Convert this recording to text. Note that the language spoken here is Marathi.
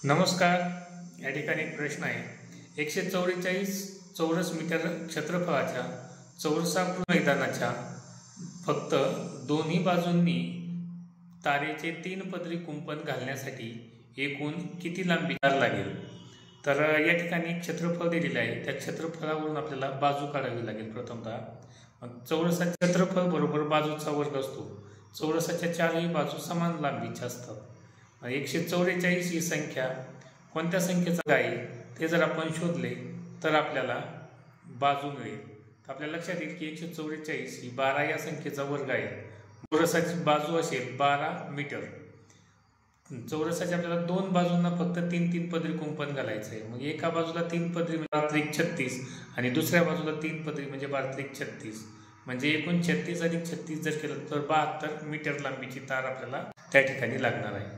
नमस्कार. या ठिकाणी एक प्रश्न आहे. 144 चौरस मीटर क्षेत्रफळाच्या चौरसाकृती मैदानाच्या फक्त दोन्ही बाजूंनी तारेचे 3 पदरी कुंपण घालण्यासाठी एकूण किती लांबी लागेल? तर या ठिकाणी क्षेत्रफळ दिलेले आहे. त्या क्षेत्रफळावरून आपल्याला बाजू काढावी लागेल. प्रथमतः चौरसाचे क्षेत्रफळ बरोबर बाजूचा वर्ग असतो. चौरसाच्या चारही बाजू समान लांबीच्या असतात. 144 ही संख्या कोणत्या संख्येचा आहे ते जर आपण शोधले तर आपल्याला बाजू मिळेल. तर आपल्या लक्षात येईल की 144 ही 12 या संख्येचा वर्ग आहे. चौरसाची बाजू असेल 12 मीटर. चौरसाच्या आपल्याला दोन बाजूंना फक्त 3 पदरी कुंपण घालायचं आहे. मग एका बाजूला 3 पदरी म्हणजे 12×36 आणि दुसऱ्या बाजूला 3 पदरी म्हणजे 12×36 म्हणजे एकूण 36 अधिक 36 जर केलं तर 72 मीटर लांबीची तार आपल्याला त्या ठिकाणी लागणार आहे.